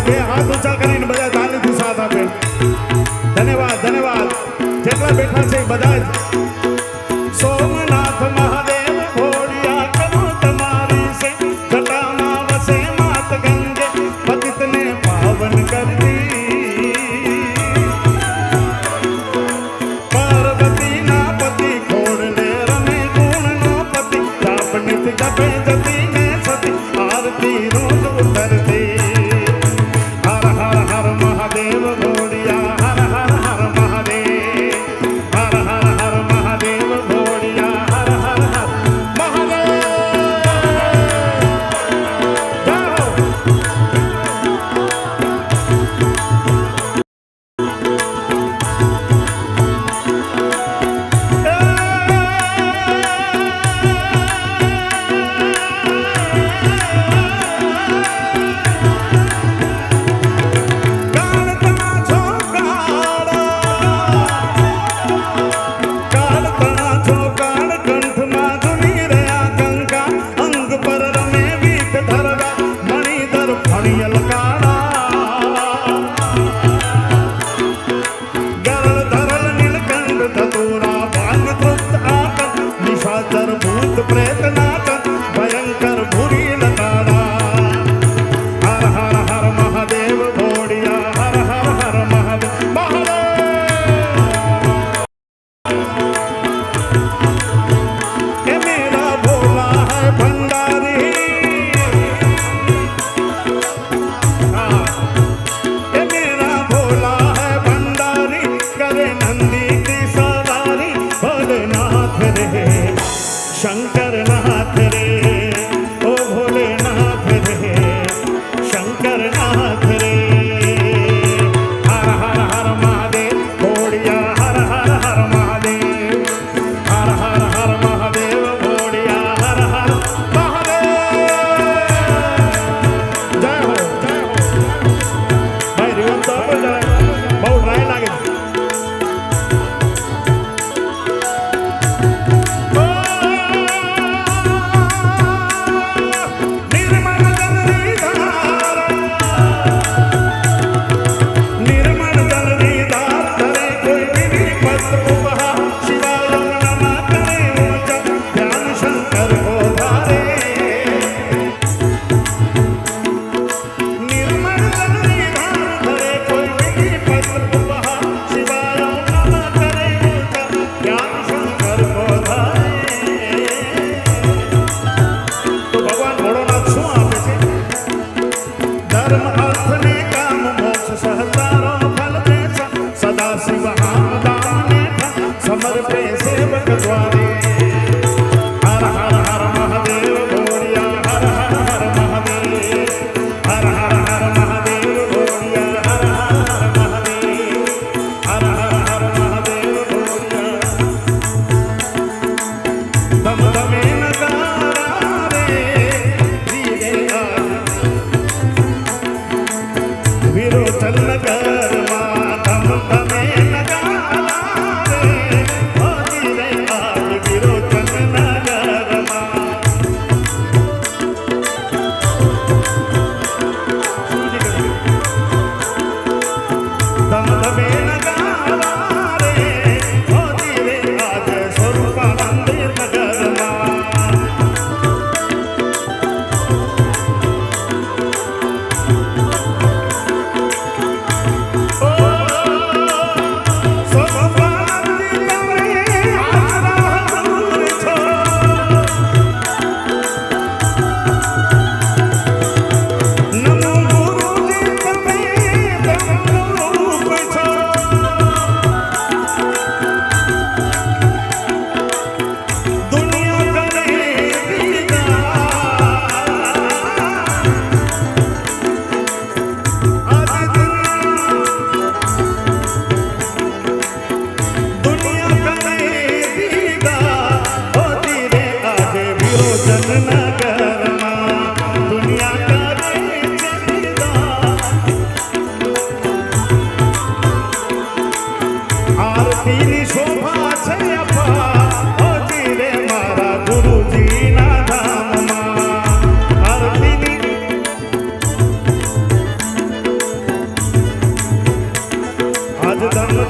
બે હાથ ઊંચા કરીને બધા તાલીથી સાથ આપે. ધન્યવાદ ધન્યવાદ. જેટલા બેઠા છે બધા જ. સોમનાથ મહાદેવ ભોળિયા કરો તમારી સે જટામાં વસે માત ગંગે પતિતને પાવન કરતી. પાર્વતીના પતિ ખોડલે રમે ગુણનો પતિ જાપનિત જપે જતી ને સતી આરતી રોજ ઉતરતી. હર હર હર મહાદેવ ભોળિયા હર હર હર મહાદેવ હર હર હર મહાદેવ ભોળિયા હર હર હર મહાદેવ. જાઓ ભૂત પ્રેત નાચન ભયંકર ભૂરી લતાડા. હર હર હર મહાદેવ ભોળિયા હર હર હર મહાદેવ મહાદેવ. એ મેરા ભોલા હૈ ભંડારી. હા એ મેરા ભોલા હૈ ભંડારી કરે નંદી કી સવારી ભોલેનાથ રે शंकर नाथ रे ओ भोलेनाथ रे शंकर नाथ रे. हर हर हर महादेव भोड़िया हर हर हर महादेव हर हर हर महादेव भोड़िया हर हर महादेव. जय हो जय हो. भाई रिवम तो आपको जरा बहुत राय लागे. समर्पे सेवक द्वारे. हर हर हर महादेव भोड़िया हर हर हर महादेव हर हर हर महादेव भोड़िया हर हर हर महादेव हर हर हर महादेव भोड़िया. दम दमे नगारा रे धीरे विरोचन नगर मां दम दमे नगारा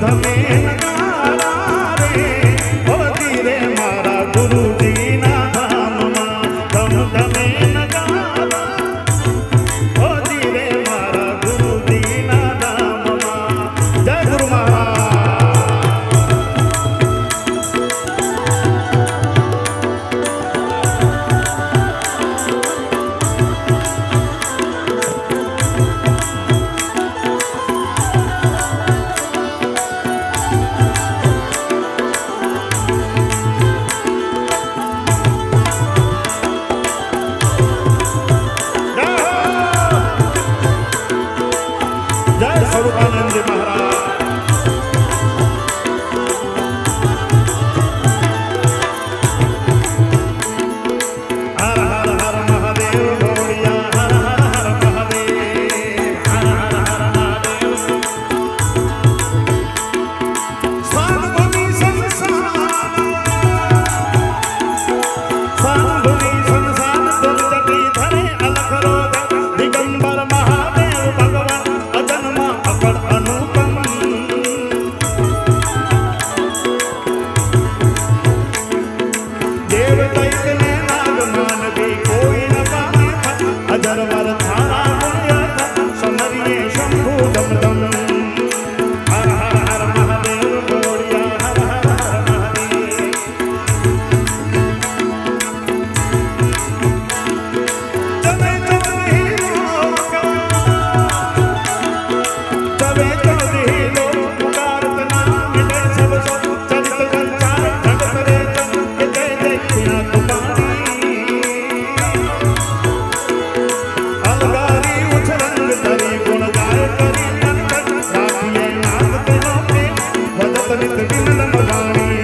ધમે નગારા રે ઓ ધીરે મારા ગુરુજીના ધામમાં ધમ ધમે નગારા ઓ ધીરે મારા ગુરુજીના ધામમાં જય ગુરુ મહારાજ સ્વરૂપાનંદજી મહારાજ હર હર હર મહાદેવ ગોળિયા હર હર હર મહાદેવ હર હર હર મહાદેવ સાંભળી સંસાર જટી ધરે અલખ રોગ દિગંબર મહાદેવ ભગવાન અજન્મા અકળ અનુપમ દેવ દૈત્યને નાગ માનવી કોઈ ન પામે અજરવર થારા પુણ્ય સમરીએ શંભુ દમ દમ હર હર હર મહાદેવ ગોળિયા હર હર હર મહાદેવ તમે ચોધી લોક તમે ચોધી લોક પુકારત નામ મિટે સબ સબ ચરિત સંચાર જગત રે જગ કે જય જય કિના તુમારી અલગારી ઉછરંગ તરી ગુણ ગાય કરી મન તન રાખીએ નાગ તેનો પ્રેમ વદત નિત વિમલ મગાણી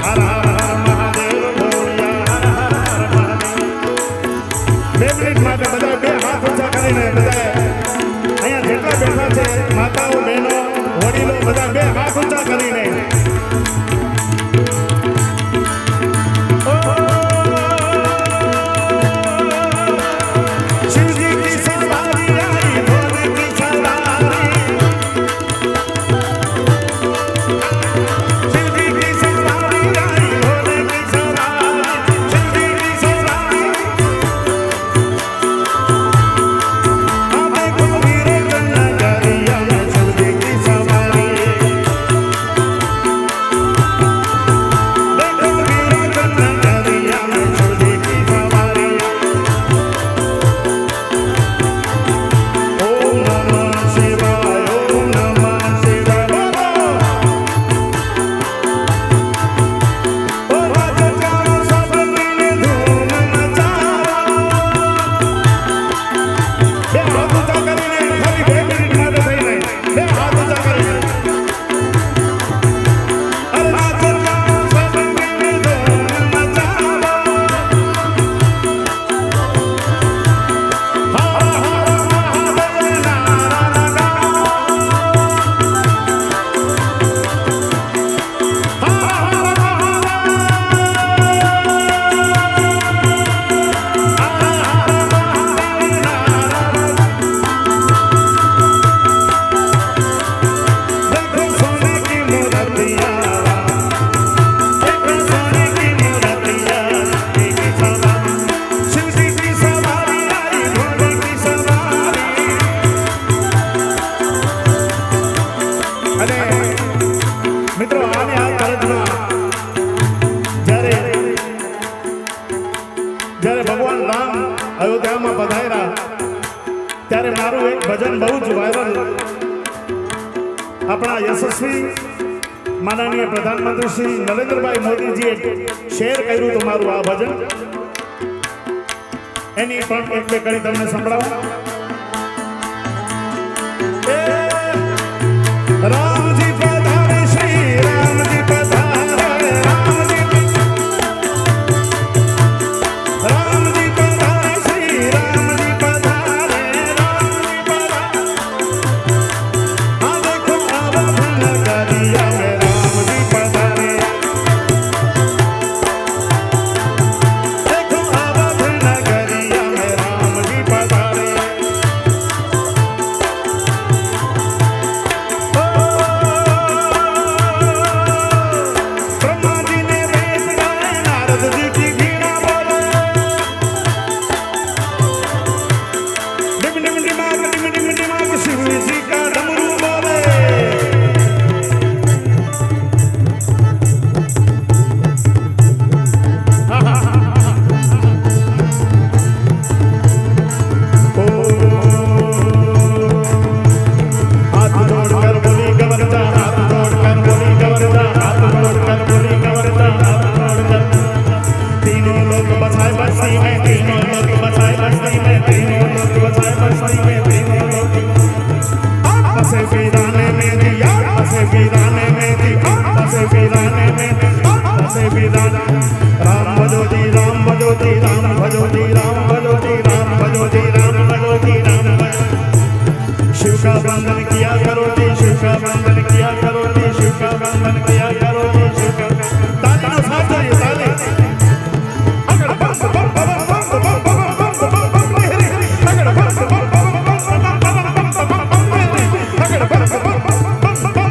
હર હર હર મહાદેવ ગોળિયા હર હર હર મહાદેવ 2 મિનિટ માટે બધા બે હાથ ઊંચા કરીને બધા અહીંયા જેટલા બેઠા છે માતાઓ બહેનો વડીલો બધા બે હાથ ઊંચા કરીને શિવજી કી સવારી આઈ ભોલે કી સવારી શિવજી કી સવારી આઈ ભોલે કી સવારી શિવજી કી સવારી આમે કબીરે કન્ના દરિયા में શિવજી કી સવારી देखो वीर कन्ना दरिया में शिवजी की सवारी ओम नमः शिवाय ओम नमः शिवाय ओ राज जानो सब मिले धूम मचावा બે હાથ ઊંચા કરીને ખાલી 2 મિનિટ માટે થઈને બે હાથ ઊંચા કરીને અરે રાજ જાનો सब मिले धूम मचावा हर हर महादेव नारा लगाओ हर हर देखो सोने की मूर्तियाँ देखो सोने की मूर्तियाँ एक सवारी शिवजी की सवारी आई भोले की सवारी અને મિત્રો આને આ તરજમાં જ્યારે ભગવાન રામ અયોધ્યામાં પધાર્યા ત્યારે મારું એક ભજન બહુ જ વાયરલ આપણા યશસ્વી માનનીય પ્રધાનમંત્રી શ્રી નરેન્દ્રભાઈ મોદીજીએ શેર કર્યું હતું મારું આ ભજન એની પણ એક બે કડી તમને સંભળાવું રામજી પધારે શ્રી રામજી પધારે રામજી પધારે શ્રી રામજી પધારે રામજી પધારે આ દેખો અવધ નગરિયા में रामजी पधारे देखो अवध नगरिया में रामजी पधारे का बंधन किया करो जी, शिव का बंधन किया करो जी, शिव का बंधन किया करो जी, शिव का ताली नो साथ दो ये ताली अगर बम बम बम बम बम बम बम बम बम मेरी अगर बम बम बम बम बम बम बम मेरी अगर बम बम बम बम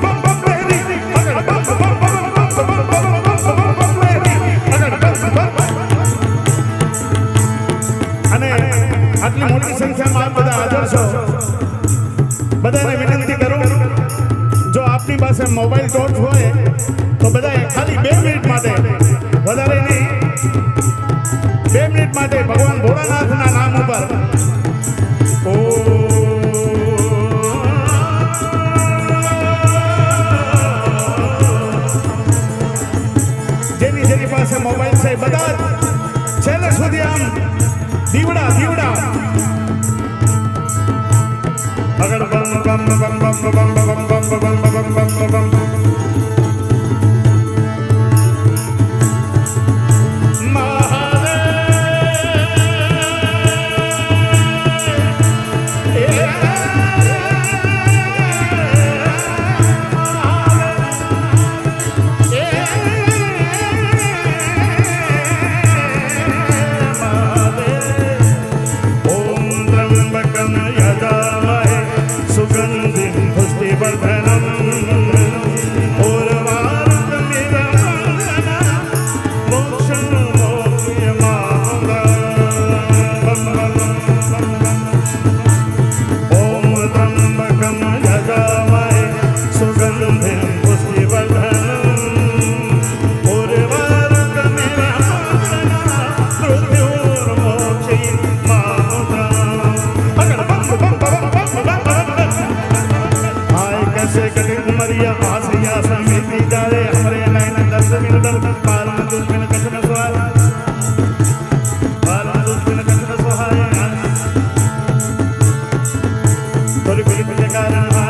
बम बम मेरी अगर बम बम बम बम बम मेरी अगर बम बम અને આટલી મોટી સંખ્યામાં આપ બધા હાજર છો બધાને વિનંતી કરું જો આપની પાસે મોબાઈલ ટોર્ચ હોય તો બધાએ ખાલી 2 મિનિટ માટે વધારે નહીં 2 મિનિટ માટે ભગવાન ભોળાનાથના નામ ઉપર ઓ જેની પાસે મોબાઈલ છે બધા છેલ્લે સુધી આમ દીવડા દીવડા અગર બમ બમ બમ બમ બમ બમ બમ બમ બમ બમ બમ कारण